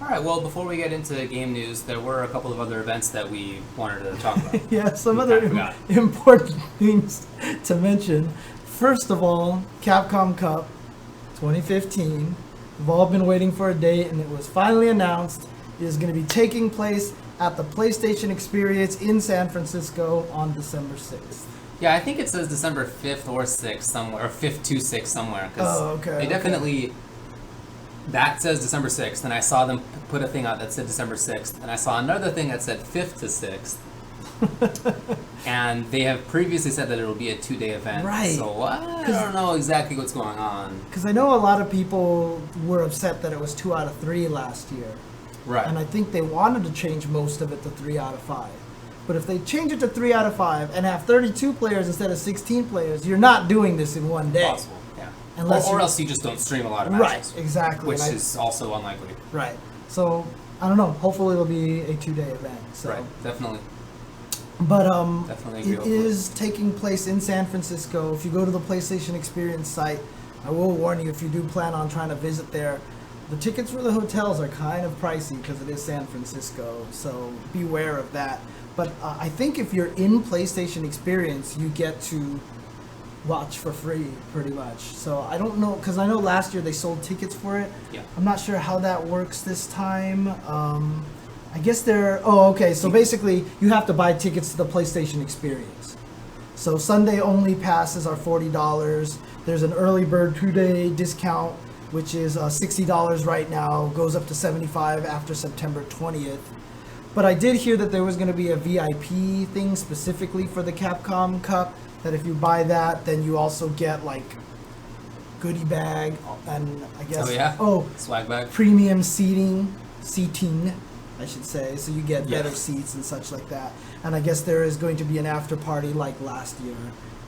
All right, well, before we get into game news, there were a couple of other events that we wanted to talk about. Yeah, some other important things to mention. First of all, Capcom Cup 2015. We've all been waiting for a date, and it was finally announced. It is going to be taking place at the PlayStation Experience in San Francisco on December 6th. Yeah, I think it says December 5th or 6th somewhere, or 5th to 6th somewhere. They definitely... That says December 6th, and I saw them put a thing out that said December 6th, and I saw another thing that said 5th to 6th. And they have previously said that it will be a 2-day event. Right. So I don't know exactly what's going on. Because I know a lot of people were upset that it was 2 out of 3 last year. Right. And I think they wanted to change most of it to 3 out of 5. But if they change it to 3 out of 5 and have 32 players instead of 16 players, you're not doing this in one day. Possible, yeah. Or else you just don't stream a lot of matches. Right, exactly. Which is also unlikely. Right. So, I don't know. Hopefully it'll be a 2-day event. So. Right, definitely. But Definitely it is taking place in San Francisco. If you go to the PlayStation Experience site, I will warn you, if you do plan on trying to visit there, the tickets for the hotels are kind of pricey because it is San Francisco, so beware of that. But I think if you're in PlayStation Experience, you get to watch for free, pretty much. So I don't know, because I know last year they sold tickets for it. Yeah. I'm not sure how that works this time. I guess they're... Oh, okay. So basically, you have to buy tickets to the PlayStation Experience. So Sunday only passes are $40. There's an early bird 2-day discount, which is $60 right now. Goes up to $75 after September 20th. But I did hear that there was going to be a VIP thing specifically for the Capcom Cup. That if you buy that, then you also get like goodie bag and I guess... Oh, yeah? Swag bag. Premium seating, I should say, so you get better seats and such like that. And I guess there is going to be an after party like last year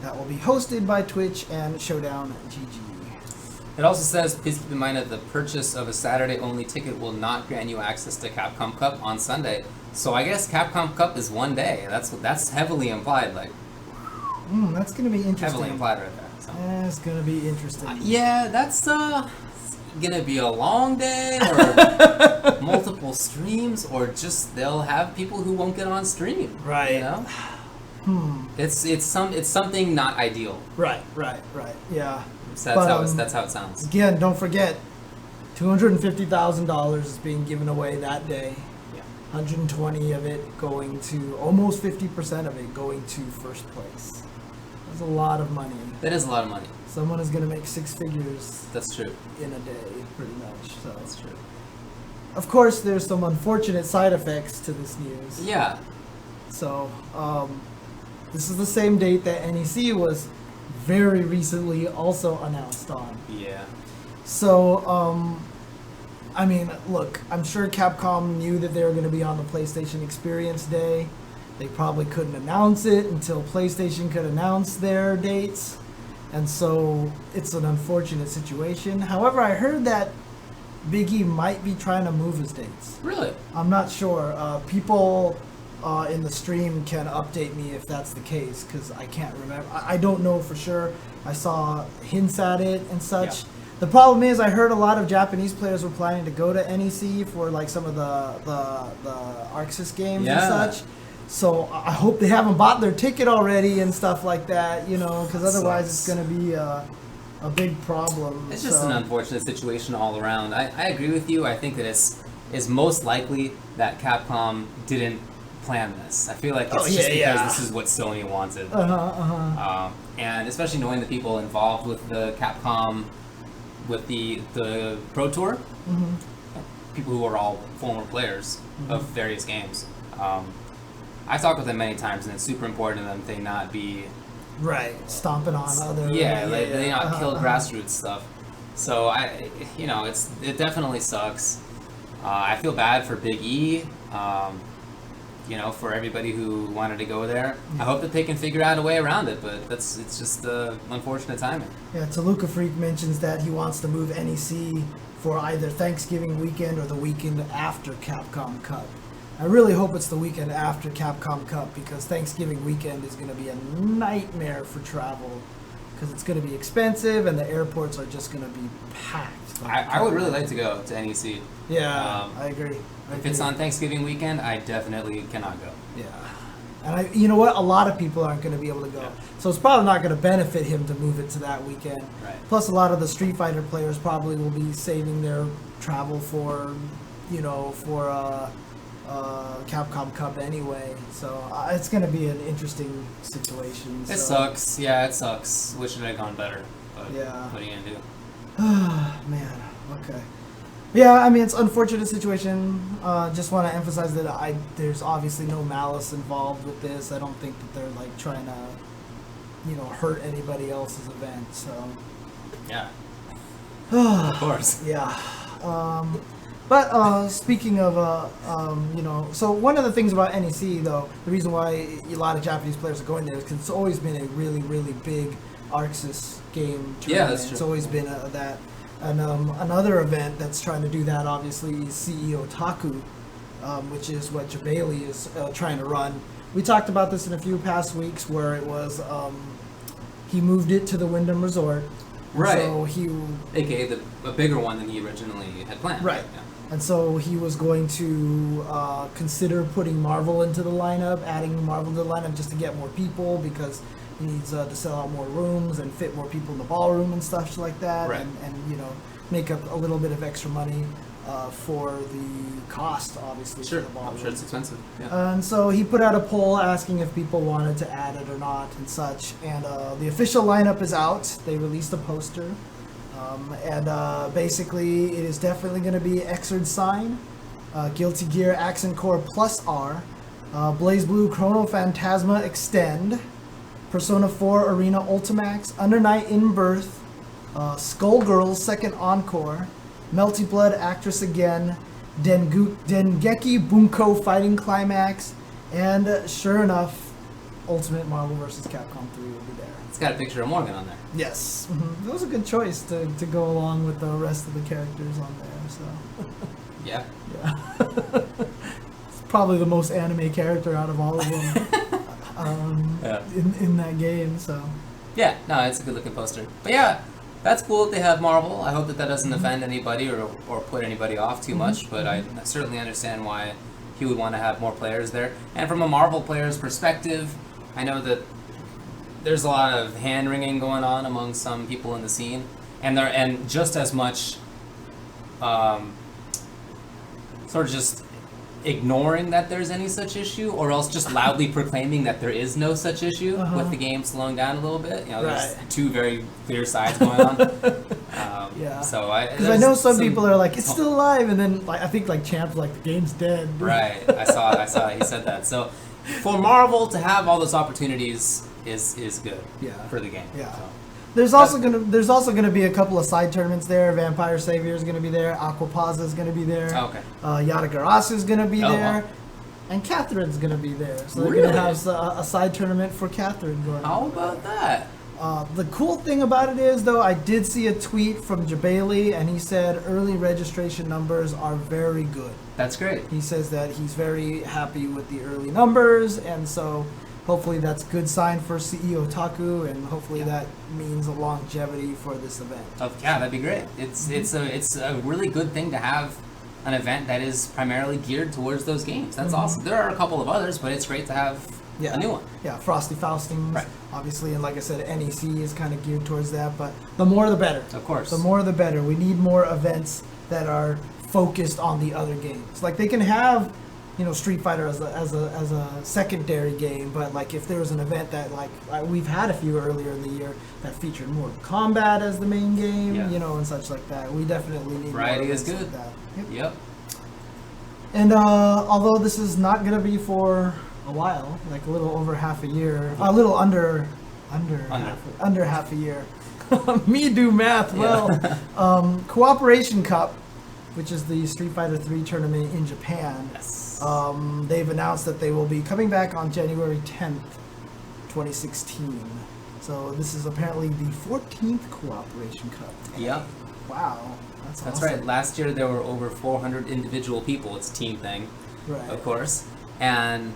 that will be hosted by Twitch and Showdown GG. It also says, please keep in mind that the purchase of a Saturday-only ticket will not grant you access to Capcom Cup on Sunday. So I guess Capcom Cup is one day. That's heavily implied, like. That's going to be interesting. Heavily implied right there. So. That's going to be interesting. Yeah, that's gonna be a long day, or multiple streams, or just they'll have people who won't get on stream. Right. You know? It's something not ideal. Right. Yeah. So that's how it sounds. Again, don't forget, $250,000 is being given away that day. Yeah. 120 of it going to, almost 50% of it going to first place. That's a lot of money. That is a lot of money. Someone is going to make 6 figures. That's true. In a day, pretty much. So that's true. Of course, there's some unfortunate side effects to this news. Yeah. So, this is the same date that NEC was very recently also announced on. Yeah. So, I mean, look, I'm sure Capcom knew that they were going to be on the PlayStation Experience Day. They probably couldn't announce it until PlayStation could announce their dates. And so it's an unfortunate situation. However, I heard that Big E might be trying to move his dates. Really? I'm not sure. People in the stream can update me if that's the case, because I can't remember. I don't know for sure. I saw hints at it and such. Yeah. The problem is I heard a lot of Japanese players were planning to go to NEC for like some of the Arxis games and such. So I hope they haven't bought their ticket already and stuff like that, you know, because otherwise it's going to be a big problem. It's just an unfortunate situation all around. I agree with you. I think that it's most likely that Capcom didn't plan this. I feel like it's just because this is what Sony wanted. And especially knowing the people involved with the Capcom, with the Pro Tour, people who are all former players of various games. I've talked with them many times, and it's super important to them they not be stomping on other they not kill grassroots stuff. So it definitely sucks. I feel bad for Big E, for everybody who wanted to go there. I hope that they can figure out a way around it, but it's just unfortunate timing. Yeah, Toluca Freak mentions that he wants to move NEC for either Thanksgiving weekend or the weekend after Capcom Cup. I really hope it's the weekend after Capcom Cup, because Thanksgiving weekend is going to be a nightmare for travel. because it's going to be expensive and the airports are just going to be packed. I would really like to go to NEC. Yeah, I agree. If it's on Thanksgiving weekend, I definitely cannot go. Yeah. And you know what? A lot of people aren't going to be able to go. Yeah. So it's probably not going to benefit him to move it to that weekend. Right. Plus, a lot of the Street Fighter players probably will be saving their travel for, Capcom Cup anyway. So it's going to be an interesting situation. It sucks. Yeah, it sucks. Wish it had gone better. But yeah. What are you going to do? Man. Okay. Yeah, I mean, it's an unfortunate situation. Just want to emphasize that there's obviously no malice involved with this. I don't think that they're like trying to, hurt anybody else's event. So. Yeah. Of course. Yeah. But speaking of, so one of the things about NEC though, the reason why a lot of Japanese players are going there is because it's always been a really, really big ArcSys game tournament. Yeah, that's true. It's always been that. And another event that's trying to do that, obviously, is CEOtaku, which is what Jabali is trying to run. We talked about this in a few past weeks, where it was he moved it to the Wyndham Resort. Right. So AKA a bigger one than he originally had planned. Right. Yeah. And so he was going to consider putting Marvel into the lineup, adding Marvel to the lineup just to get more people, because he needs to sell out more rooms and fit more people in the ballroom and stuff like that, right. and make up a little bit of extra money for the cost, obviously. Sure, for the ballroom. I'm sure it's expensive. Yeah. And so he put out a poll asking if people wanted to add it or not and such. And the official lineup is out. They released a poster, and basically it is definitely going to be Exerd Sign, Guilty Gear Accent Core Plus R, Blaze Blue Chrono Phantasma Extend, Persona 4 Arena Ultimax, Under Night In Birth, Skullgirls Second Encore, Melty Blood Actress Again, Dengeki Bunko Fighting Climax, and sure enough, Ultimate Marvel vs. Capcom 3 will be there. It's got a picture of Morgan on there. Yes. Mm-hmm. That was a good choice to go along with the rest of the characters on there. So. Yeah. Yeah. It's probably the most anime character out of all of them. In that game, so. Yeah, no, it's a good looking poster. But yeah, that's cool that they have Marvel. I hope that doesn't offend anybody or put anybody off too much, but I certainly understand why he would want to have more players there. And from a Marvel player's perspective, I know that there's a lot of hand-wringing going on among some people in the scene, and just as much sort of just ignoring that there's any such issue, or else just loudly proclaiming that there is no such issue with the game slowing down a little bit. There's two very clear sides going on. Yeah. So because I know some people are like, it's still alive, and then I think Champ's like, the game's dead. Right. I saw he said that. So for Marvel to have all those opportunities is good. Yeah. For the game. Yeah. So. There's also gonna be a couple of side tournaments there. Vampire Savior is gonna be there. Aquapaza is gonna be there. Oh, okay. Yatagarasu is gonna be there, wow. and Catherine's gonna be there. So they're Really? gonna have a side tournament for Catherine going. How about that? The cool thing about it is, though, I did see a tweet from Jabali, and he said early registration numbers are very good. That's great. He says that he's very happy with the early numbers, and so hopefully that's a good sign for CEOtaku, and hopefully that means a longevity for this event. Yeah, that'd be great. It's a really good thing to have an event that is primarily geared towards those games. That's awesome. There are a couple of others, but it's great to have a new one. Yeah, Frosty Faustings, right. Obviously, and like I said, NEC is kind of geared towards that, but the more the better. Of course. The more the better. We need more events that are focused on the other games. Like, they can have, Street Fighter as a secondary game, but like if there was an event that we've had a few earlier in the year that featured more combat as the main game, and such like that. We definitely need variety more is good. like that. Yep. And although this is not going to be for a while, like a little over half a year, a little under half a year. Me do math well. Cooperation Cup, which is the Street Fighter 3 tournament in Japan. Yes. They've announced that they will be coming back on January 10th, 2016. So this is apparently the 14th Cooperation Cup. Yep. Wow. That's awesome. right. Last year there were over 400 individual people. It's a team thing, right. Of course. And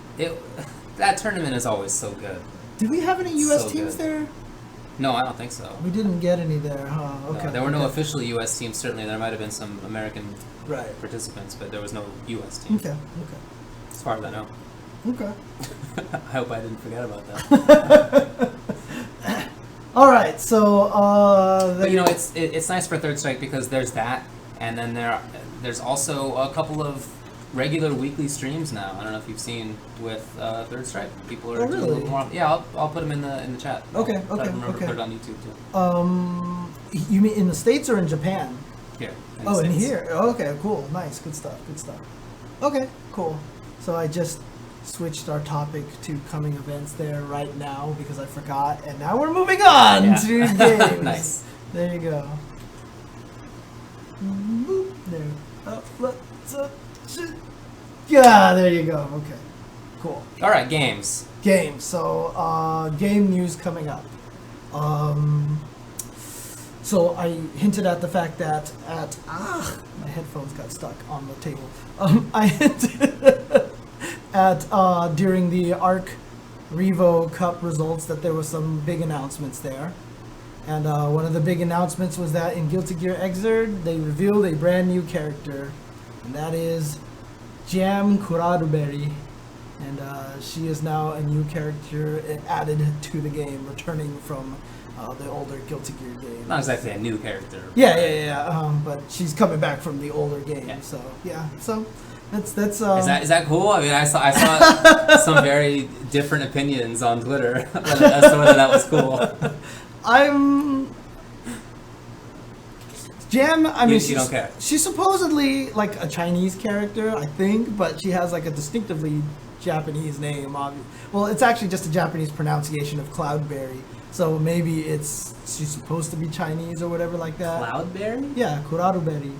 that tournament is always so good. Do we have any U.S. teams there? No, I don't think so. We didn't get any there, huh? Okay. No, there were no official U.S. teams. Certainly, there might have been some American participants, but there was no U.S. team. Okay. As far as I know. Okay. I hope I didn't forget about that. All right, so but it's nice for Third Strike because there's that, and then there's also a couple of regular weekly streams now. I don't know if you've seen with Third Strike. People are doing a little more. Yeah, I'll put them in the chat. Okay. I'll remember to put it on YouTube too. You mean in the States or in Japan? Here. In here. Okay, cool. Nice. Good stuff. Okay, cool. So I just switched our topic to coming events there right now because I forgot, and now we're moving on to games. Nice. There you go. There. Yeah, there you go. Okay, cool. All right, games. So, game news coming up. So I hinted at the fact that my headphones got stuck on the table. I hinted at during the Arc Revo Cup results that there was some big announcements there. And one of the big announcements was that in Guilty Gear Xrd, they revealed a brand new character, and that is Jam Corrado Betty. And she is now a new character added to the game, returning from the older Guilty Gear game. Not exactly a new character. Yeah. But she's coming back from the older game. Yeah. So yeah. So that's. Is that cool? I mean, I saw some very different opinions on Twitter as to whether that was cool. Jam, I mean, you don't care. She's supposedly like a Chinese character, I think, but she has like a distinctively Japanese name. Well, it's actually just a Japanese pronunciation of Cloudberry, so maybe she's supposed to be Chinese or whatever like that. Cloudberry? Yeah, Corrado Betty.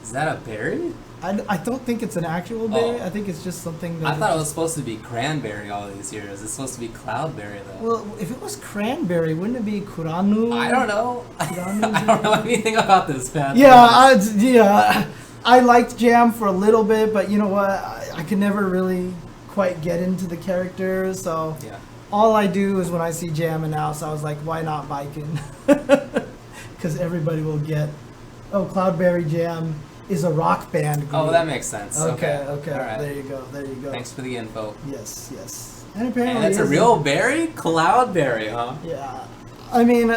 Is that a berry? I don't think it's an actual berry. I think it's just something that... I thought it was supposed to be cranberry all these years. It's supposed to be cloudberry, though. Well, if it was cranberry, wouldn't it be Kuranu? I don't know. I don't know anything about this, man. Yeah, I liked Jam for a little bit, but you know what? I could never really quite get into the characters, so... Yeah. All I do is when I see Jam announced, I was like, why not Viking? Because everybody will get... Oh, Cloudberry Jam is a rock band group. Oh, that makes sense. Okay. All right. There you go. Thanks for the info. Yes. And apparently... And it's a real berry? Cloudberry, huh? Yeah. I mean,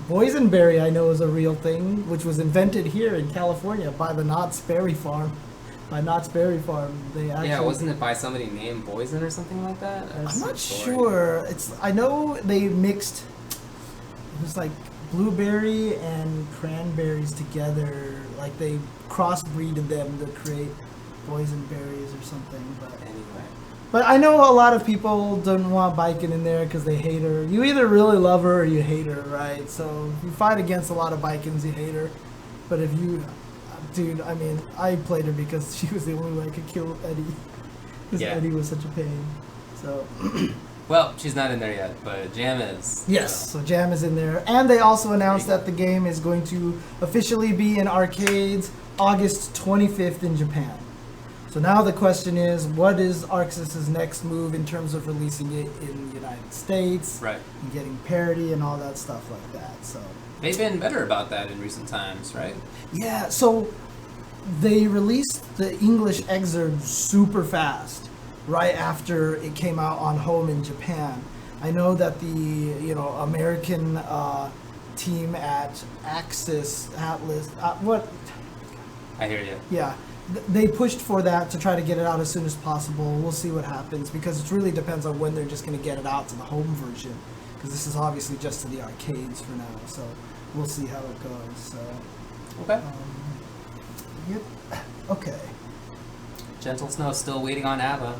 boysenberry I know is a real thing, which was invented here in California by the Knott's Berry Farm. By Knott's Berry Farm. They actually... Yeah, wasn't it by somebody named Boysen or something like that? I'm not sure. I know they mixed... It was like blueberry and cranberries together, like they crossbreeded them to create boysenberries or something. But anyway, but I know a lot of people don't want Biken in there because they hate her. You either really love her or you hate her, right? So if you fight against a lot of Bikens, you hate her. But if you, dude, I mean, I played her because she was the only way I could kill Eddie. Because Eddie was such a pain. So. Well, she's not in there yet, but Jam is. Yes, so Jam is in there. And they also announced that the game is going to officially be in arcades August 25th in Japan. So now the question is, what is ArcSys's next move in terms of releasing it in the United States? Right. And getting parity and all that stuff like that. So they've been better about that in recent times, right? Yeah, so they released the English Xrd super fast. Right after it came out on home in Japan. I know that the American team at Atlas, what? I hear you. Yeah, they pushed for that to try to get it out as soon as possible. We'll see what happens because it really depends on when they're just going to get it out to the home version. Because this is obviously just to the arcades for now, so we'll see how it goes. So. Okay. Yep. Okay. Gentle Snow still waiting on ABBA.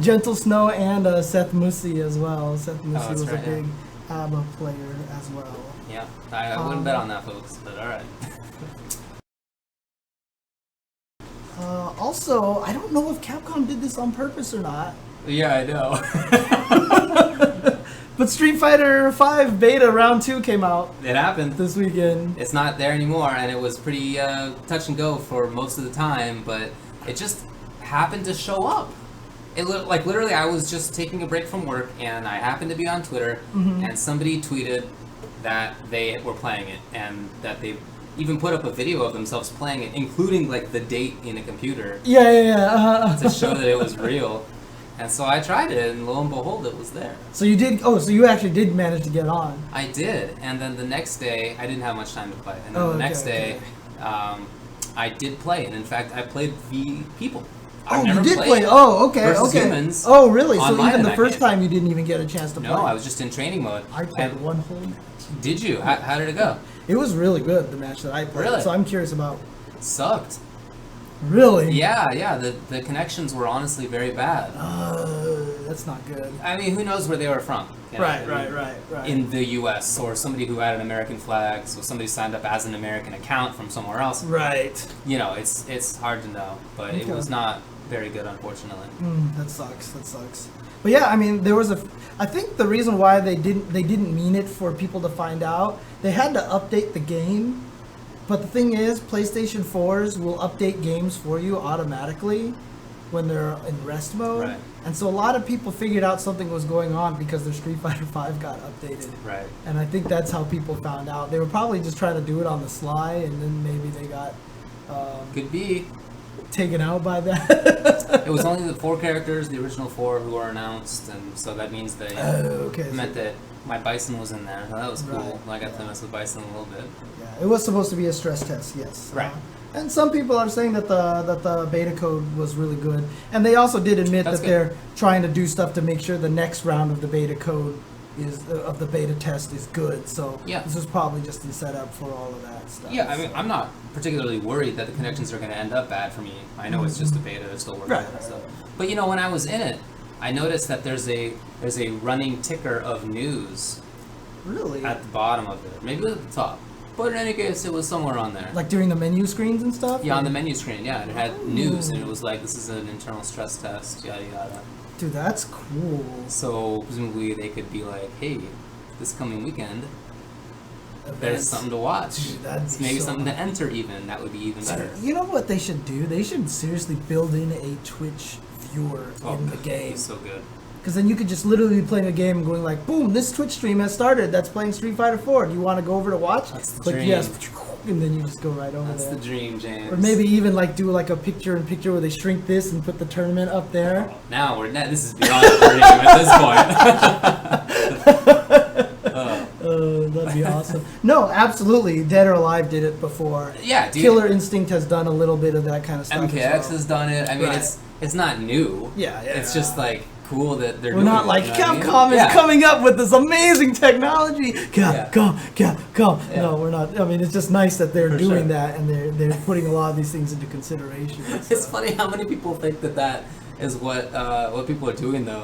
Gentle Snow and Seth Musi as well. Seth Musi was right, a big ABBA player as well. Yeah, I wouldn't bet on that, folks, but alright. Also, I don't know if Capcom did this on purpose or not. Yeah, I know. But Street Fighter V Beta Round 2 came out. It happened. This weekend. It's not there anymore, and it was pretty touch and go for most of the time, but it just happened to show up. Like literally, I was just taking a break from work, and I happened to be on Twitter, and somebody tweeted that they were playing it, and that they even put up a video of themselves playing it, including like the date in a computer. To show that it was real. And so I tried it, and lo and behold, it was there. So you did. Oh, so you actually did manage to get on. I did, and then the next day, I didn't have much time to play. And then the next day, I did play, and in fact, I played the people. Oh, you did play. Oh, okay. Humans. Oh, really? So even the in first time, you didn't even get a chance to play. No, I was just in training mode. I played one whole match. Did you? How did it go? It was really good, the match that I played. Really? So I'm curious about. It sucked. Really? Yeah. The connections were honestly very bad. That's not good. I mean, who knows where they were from? You know, Right. In the U.S. or somebody who had an American flag, so somebody signed up as an American account from somewhere else. Right. You know, it's hard to know, but it was not very good, unfortunately. That sucks. But yeah, I mean, I think the reason why they didn't mean it for people to find out, they had to update the game. But the thing is, PlayStation 4s will update games for you automatically when they're in rest mode. Right. And so a lot of people figured out something was going on because their Street Fighter V got updated. Right. And I think that's how people found out. They were probably just trying to do it on the sly, and then maybe they got Could be taken out by that. It was only the 4 characters, the original 4, who were announced, and so that means they meant that my Bison was in there. So that was cool. Right. I got to mess with Bison a little bit. Yeah, it was supposed to be a stress test, yes. Right. And some people are saying that the beta code was really good, and they also did admit that they're trying to do stuff to make sure the next round of the beta code of the beta test is good. So this is probably just the setup for all of that stuff. Yeah, I mean, I'm not particularly worried that the connections are going to end up bad for me. I know it's just a beta; it's still working and stuff. But you know, when I was in it, I noticed that there's a running ticker of news. Really? At the bottom of it, maybe at the top. But in any case, it was somewhere on there. Like during the menu screens and stuff? Yeah, on the menu screen, yeah. And it had news, and it was like, this is an internal stress test, yada yada. Dude, that's cool. So, presumably, they could be like, hey, this coming weekend, there's something to watch. Dude, maybe something to enter even. That would be even better. You know what they should do? They should seriously build in a Twitch viewer in the game. So good. Because then you could just literally be playing a game and going like, boom, this Twitch stream has started. That's playing Street Fighter 4. Do you want to go over to watch? That's the Click dream. yes, and then you just go right over That's there. the dream, James. Or maybe even like do like a picture-in-picture where they shrink this and put the tournament up there. Now this is beyond the dream at this point. That'd be awesome. No, absolutely. Dead or Alive did it before. Yeah, dude. Killer Instinct has done a little bit of that kind of stuff. MKX has done it. I mean, it's not new. Yeah. It's just like cool that they're We're doing not it, like you know Capcom is coming up with this amazing technology. Capcom. Yeah. No, we're not. I mean, it's just nice that they're For doing sure. that and they're putting a lot of these things into consideration. It's funny how many people think that is what people are doing though.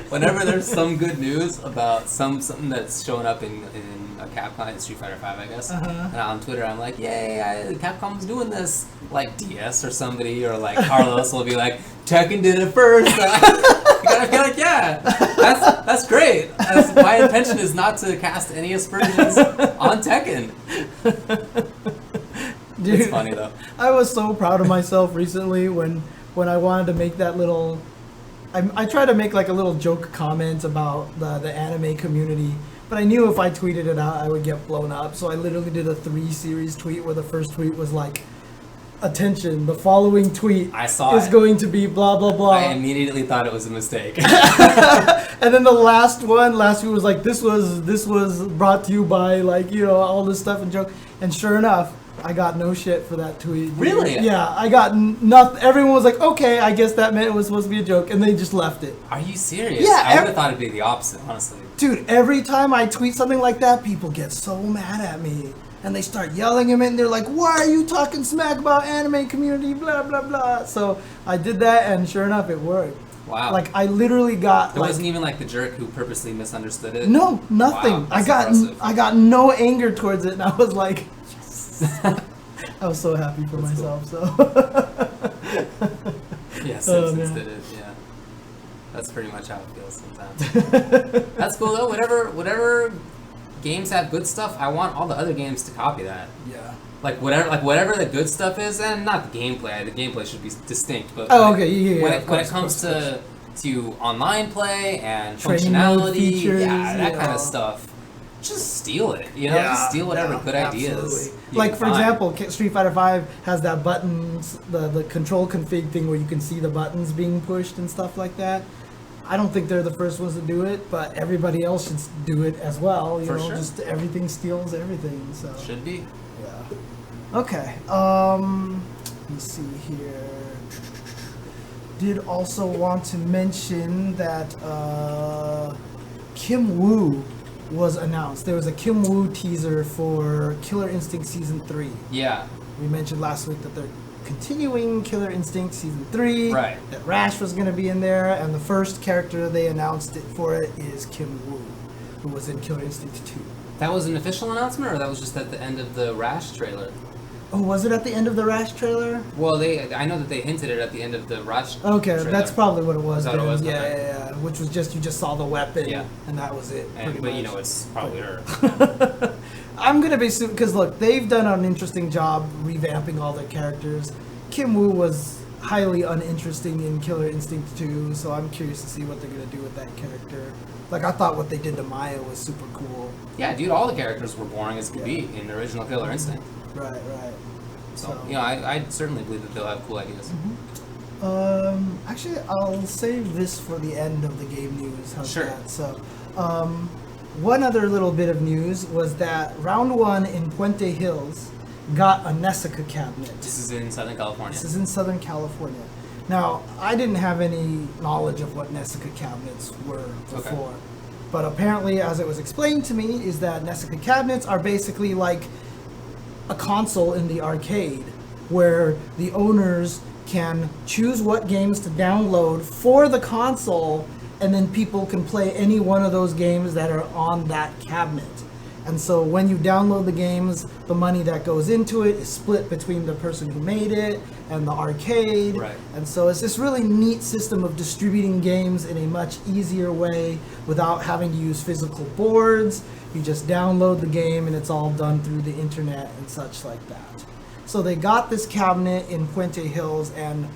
Whenever there's some good news about something that's showing up in a Capcom, Street Fighter 5, I guess, and on Twitter I'm like, yay, Capcom's doing this. Like DS or somebody, or like Carlos will be like, Tekken did it first. You gotta be like, yeah, that's great. My intention is not to cast any aspersions on Tekken. Dude, it's funny though. I was so proud of myself recently when I wanted to make that little. I tried to make like a little joke comment about the anime community, but I knew if I tweeted it out, I would get blown up. So I literally did a 3-series tweet where the first tweet was like, attention, the following tweet is going to be blah blah blah. I immediately thought it was a mistake. And then the last tweet was like, this was brought to you by, like, you know, all this stuff and joke. And sure enough, I got no shit for that tweet. Really? Yeah, I got nothing. Everyone was like, okay, I guess that meant it was supposed to be a joke, and they just left it. Are you serious? Yeah. I would have thought it'd be the opposite, honestly. Dude, every time I tweet something like that, people get so mad at me. And they start yelling at me, and they're like, why are you talking smack about anime community, blah, blah, blah. So I did that, and sure enough, it worked. Wow. Like, I literally got... It wasn't even like the jerk who purposely misunderstood it? No, nothing. Wow, I got no anger towards it, and I was like... Yes. I was so happy for myself, cool. so... Yeah, Simpsons did it, yeah. That's pretty much how it feels sometimes. That's cool, though. Whatever games have good stuff, I want all the other games to copy that. Yeah. Like whatever the good stuff is, and not the gameplay. The gameplay should be distinct. But when it comes to online play and functionality, features, that kind of stuff, just steal it. Just steal whatever good ideas. Like for example, Street Fighter V has that buttons, the control config thing where you can see the buttons being pushed and stuff like that. I don't think they're the first ones to do it, but everybody else should do it as well. You know, just everything steals everything. So should be. Yeah. Okay. Let me see here. Did also want to mention that Kim Woo was announced. There was a Kim Woo teaser for Killer Instinct Season 3. Yeah. We mentioned last week that they're continuing Killer Instinct Season 3. Right. That Rash was going to be in there, and the first character they announced for it is Kim Woo, who was in Killer Instinct 2. That was an official announcement, or that was just at the end of the Rash trailer? Oh, was it at the end of the Rash trailer? Well, I know that they hinted it at the end of the Rash trailer. That's probably what it was. Is that what it was? Yeah. Which was just, you just saw the weapon, and that was it. But you know, it's probably her. I'm going to be super, because look, they've done an interesting job revamping all their characters. Kim Woo was highly uninteresting in Killer Instinct 2, so I'm curious to see what they're going to do with that character. Like, I thought what they did to Maya was super cool. Yeah, dude, all the characters were boring as could be in the original Killer Instinct. Right. So, I certainly believe that they'll have cool ideas. Mm-hmm. Actually, I'll save this for the end of the game news. How's that? So, one other little bit of news was that Round 1 in Puente Hills got a NESICA cabinet. This is in Southern California. Now, I didn't have any knowledge of what NESICA cabinets were before. Okay. But apparently, as it was explained to me, is that NESICA cabinets are basically like a console in the arcade where the owners can choose what games to download for the console, and then people can play any one of those games that are on that cabinet. And so when you download the games, the money that goes into it is split between the person who made it and the arcade. Right. And so it's this really neat system of distributing games in a much easier way without having to use physical boards. You just download the game and it's all done through the internet and such like that. So they got this cabinet in Puente Hills, and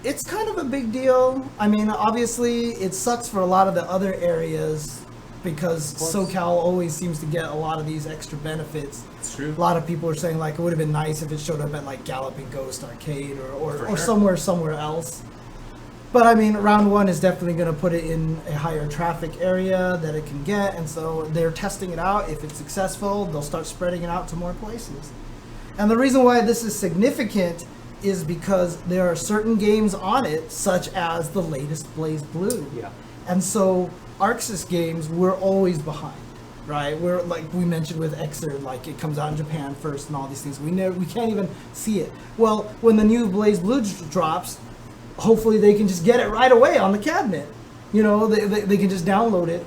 it's kind of a big deal. I mean, obviously it sucks for a lot of the other areas because SoCal always seems to get a lot of these extra benefits. It's true. A lot of people are saying like it would have been nice if it showed up at like Galloping Ghost Arcade or sure. somewhere else. But I mean, Round 1 is definitely going to put it in a higher traffic area that it can get, and so they're testing it out. If it's successful, they'll start spreading it out to more places. And the reason why this is significant is because there are certain games on it, such as the latest Blaze Blue. Yeah. And so ArcSys games, we're always behind, right? We're like we mentioned with Exer, like it comes out in Japan first and all these things. We can't even see it. Well, when the new Blaze Blue drops, hopefully they can just get it right away on the cabinet. You know, they can just download it,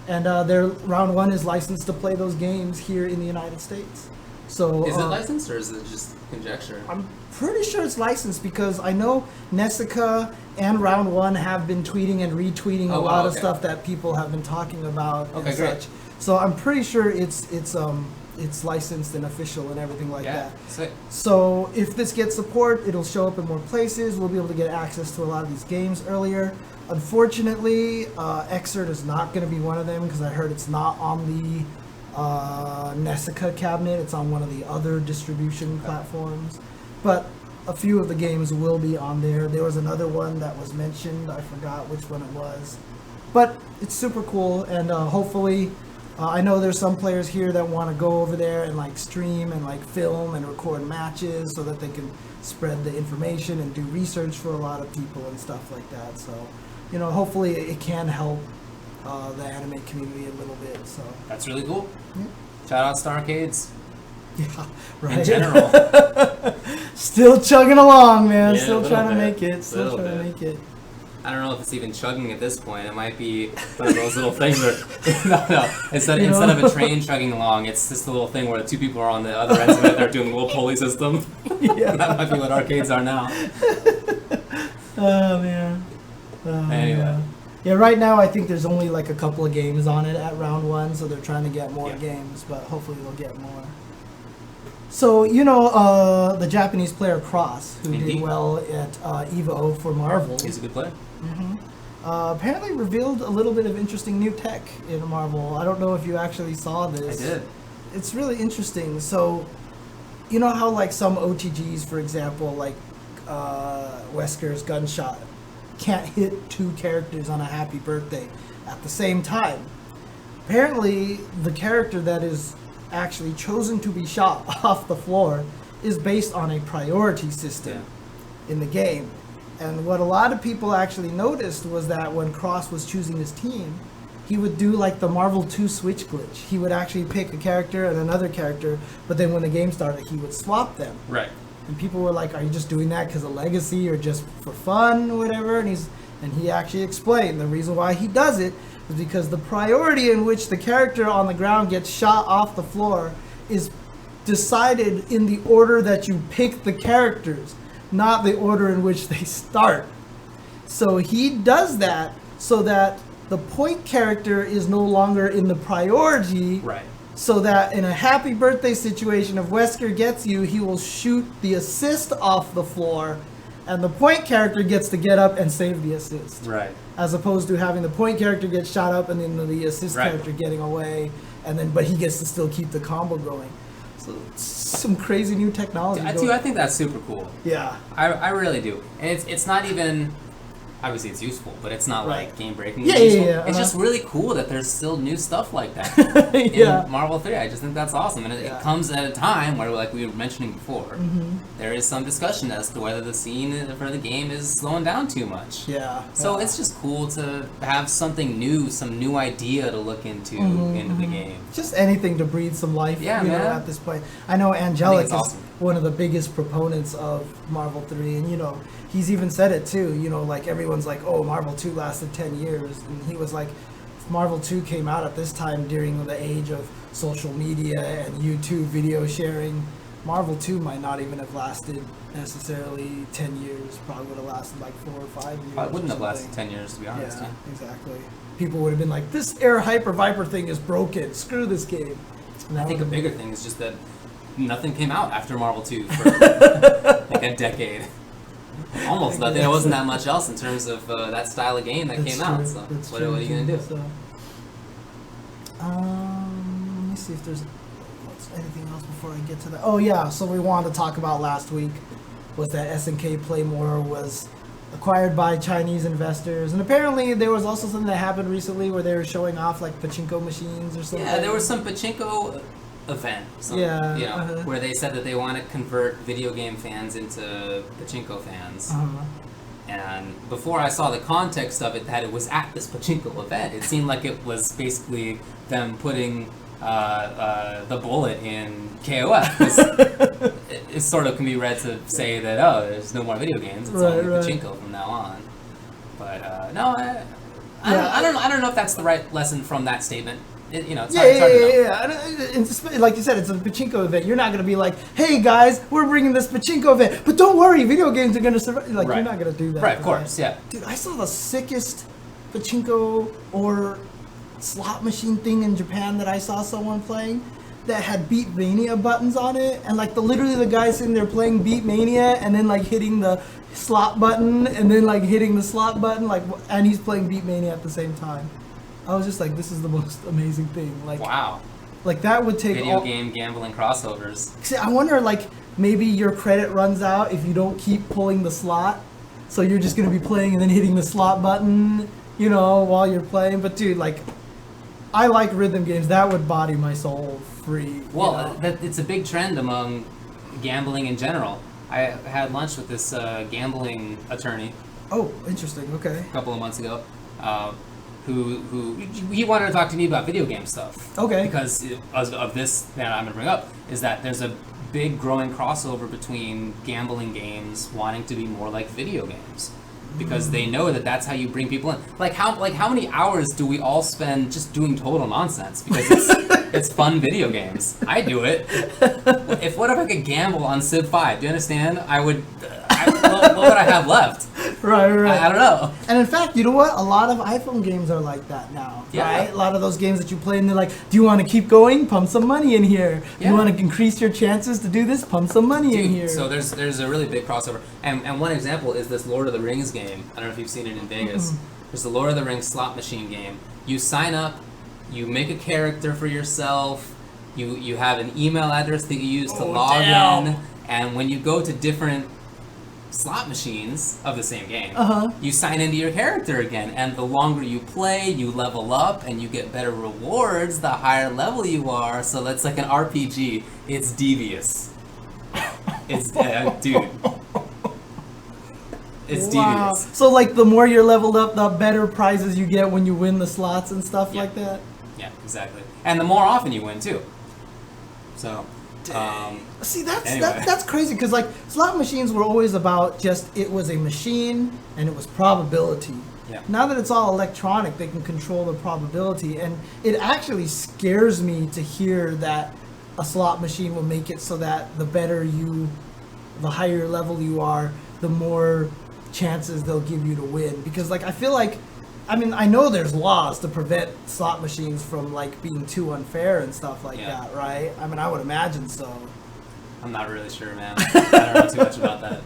and their Round 1 is licensed to play those games here in the United States. So is it licensed or is it just conjecture? I'm pretty sure it's licensed because I know NESICA and Round 1 have been tweeting and retweeting a lot of stuff that people have been talking about and such. So I'm pretty sure it's licensed and official and everything like that. Sick. So if this gets support, it'll show up in more places. We'll be able to get access to a lot of these games earlier. Unfortunately, Exert is not going to be one of them because I heard it's not on the NESICA cabinet. It's on one of the other distribution platforms. But a few of the games will be on there. There was another one that was mentioned. I forgot which one it was. But it's super cool, and hopefully I know there's some players here that want to go over there and like stream and like film and record matches so that they can spread the information and do research for a lot of people and stuff like that. So, you know, hopefully it can help the anime community a little bit. So that's really cool. Yeah. Shout out to arcades. Yeah, right. In general. Still chugging along, man. Yeah, Still trying to make it. I don't know if it's even chugging at this point. It might be one of those little things where no. Instead of a train chugging along, it's just a little thing where the two people are on the other ends of it. They're doing a little pulley system. Yeah. That might be what arcades are now. Oh man. Anyway. Yeah, right now I think there's only like a couple of games on it at round 1, so they're trying to get more Yeah. games, but hopefully they'll get more. So, the Japanese player Cross, who Indeed. did well at EVO for Marvel, He's a good player. apparently revealed a little bit of interesting new tech in Marvel. I don't know if you actually saw I this. did. It's really interesting. So, you know how like some OTGs, for example, like Wesker's Gunshot, can't hit 2 characters on a happy birthday at the same time. Apparently, the character that is actually chosen to be shot off the floor is based on a priority system in the game. And what a lot of people actually noticed was that when Cross was choosing his team, he would do like the Marvel 2 switch glitch. He would actually pick a character and another character, but then when the game started, he would swap them. Right. And people were like, are you just doing that because of legacy or just for fun or whatever? And he actually explained the reason why he does it is because the priority in which the character on the ground gets shot off the floor is decided in the order that you pick the characters, not the order in which they start. So he does that so that the point character is no longer in the priority. Right. So that in a happy birthday situation, if Wesker gets you, he will shoot the assist off the floor, and the point character gets to get up and save the assist. Right. As opposed to having the point character get shot up and then the assist character getting away, but he gets to still keep the combo going. So it's some crazy new technology. I think that's super cool. Yeah. I really do. And it's not even... Obviously, it's useful, but it's not like game-breaking. Yeah, useful. yeah. It's just really cool that there's still new stuff like that in Marvel 3. I just think that's awesome. And it comes at a time where, like we were mentioning before, there is some discussion as to whether the scene for the game is slowing down too much. Yeah. So it's just cool to have something new, some new idea to look into the game. Just anything to breathe some life at this point. I know Angelic is awesome. one of the biggest proponents of Marvel 3, and he's even said it too, like everyone's like, oh, Marvel 2 lasted 10 years, and he was like, if Marvel 2 came out at this time during the age of social media and YouTube video sharing, Marvel 2 might not even have lasted necessarily 10 years, probably would have lasted like 4 or 5 years. It wouldn't have lasted 10 years, to be honest. Yeah, exactly. People would have been like, this Air Hyper Viper thing is broken, screw this game. I think a bigger thing is just that nothing came out after Marvel 2 for like a decade. Almost nothing. There wasn't that much else in terms of that style of game that came out. So what are you going to do? So, let me see if there's anything else before I get to that. Oh yeah, so we wanted to talk about last week was that SNK Playmore was acquired by Chinese investors, and apparently there was also something that happened recently where they were showing off like pachinko machines or something. Yeah, there was some pachinko event, where they said that they want to convert video game fans into pachinko fans. And before I saw the context of it, that it was at this pachinko event, it seemed like it was basically them putting the bullet in KOF. It sort of can be read to say that, oh, there's no more video games, it's only pachinko from now on. But no, I don't know if that's the right lesson from that statement. It's hard to know. And like you said, it's a pachinko event. You're not going to be like, hey guys, we're bringing this pachinko event, but don't worry, video games are going to survive. Like, you're not going to do that. Right, of course, yeah. Dude, I saw the sickest pachinko or slot machine thing in Japan that I saw someone playing that had Beat Mania buttons on it, and like literally the guy sitting there playing Beat Mania and then like hitting the slot button and then like hitting the slot button, and he's playing Beat Mania at the same time. I was just like, this is the most amazing thing. Like, wow. Like that would take video game gambling crossovers. See, I wonder, like, maybe your credit runs out if you don't keep pulling the slot. So you're just going to be playing and then hitting the slot button, while you're playing. But dude, like, I like rhythm games. That would body my soul free. Well, it's a big trend among gambling in general. I had lunch with this gambling attorney. Oh, interesting. Okay. A couple of months ago. Who he wanted to talk to me about video game stuff. Okay. Because of this that I'm going to bring up is that there's a big growing crossover between gambling games wanting to be more like video games. Because they know that that's how you bring people in. Like how many hours do we all spend just doing total nonsense? Because it's fun video games. I do it. What if I could gamble on Civ 5? Do you understand? What would I have left? Right. I don't know. And in fact, you know what? A lot of iPhone games are like that now, right? A lot of those games that you play and they're like, do you want to keep going? Pump some money in here. Do you want to increase your chances to do this? Pump some money in here. So there's a really big crossover. And one example is this Lord of the Rings game. I don't know if you've seen it in Vegas. There's the Lord of the Rings slot machine game. You sign up, you make a character for yourself, you have an email address that you use to log in, and when you go to different slot machines of the same game, you sign into your character again, and the longer you play, you level up, and you get better rewards the higher level you are, so that's like an RPG. It's devious. It's, dude. It's devious. So like the more you're leveled up, the better prizes you get when you win the slots and stuff like that? Yeah, exactly. And the more often you win, too. So, see, that's anyway. that's crazy because like slot machines were always about just it was a machine and it was probability. Yeah. Now that it's all electronic, they can control the probability, and it actually scares me to hear that a slot machine will make it so that the higher level you are, the more chances they'll give you to win. Because like I feel like, I mean, I know there's laws to prevent slot machines from like being too unfair and stuff like that, right? I mean, I would imagine so. I'm not really sure, man. I don't know too much about that.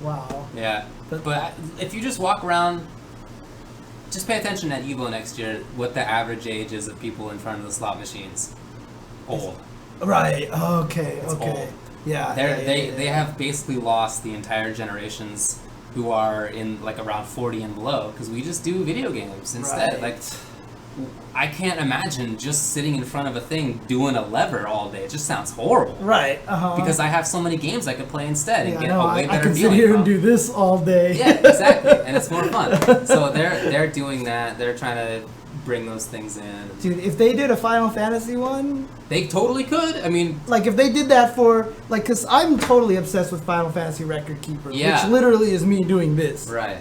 Wow. Yeah, but if you just walk around, just pay attention at EVO next year, what the average age is of people in front of the slot machines. Old. Right. Okay. It's okay. old. Yeah. They have basically lost the entire generations who are in like around 40 and below, because we just do video games instead. Like, I can't imagine just sitting in front of a thing doing a lever all day. It just sounds horrible. Right. Because I have so many games I could play instead and get a way better I can sit feeling here from. and do this all day. Yeah, exactly, and it's more fun. So they're doing that. They're trying to bring those things in. Dude, if they did a Final Fantasy one, they totally could. I mean, like if they did that for like, because I'm totally obsessed with Final Fantasy Record Keeper, which literally is me doing this. Right.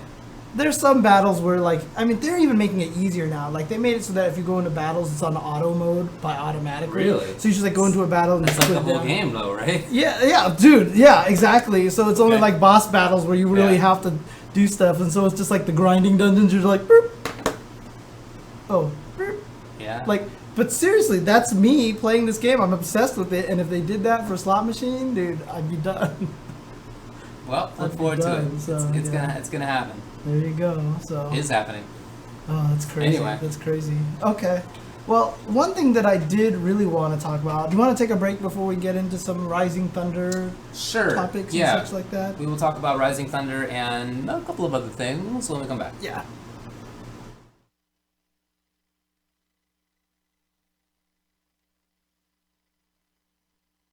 There's some battles where like, I mean, they're even making it easier now. Like they made it so that if you go into battles, it's on auto mode by automatically. Really? So you just like go into a battle and that's just like put the whole down. game, though, right? Yeah, dude. Yeah, exactly. So it's only like boss battles where you really have to do stuff, and so it's just like the grinding dungeons. You're like, burp. Oh. Burp. Yeah. Like, but seriously, that's me playing this game. I'm obsessed with it, and if they did that for slot machine, dude, I'd be done. Well, look forward to it. So, it's gonna happen. There you go. So It is happening. Oh, that's crazy. Anyway. That's crazy. Okay. Well, one thing that I did really want to talk about. Do you want to take a break before we get into some Rising Thunder topics and such like that? We will talk about Rising Thunder and a couple of other things when we come back. Yeah.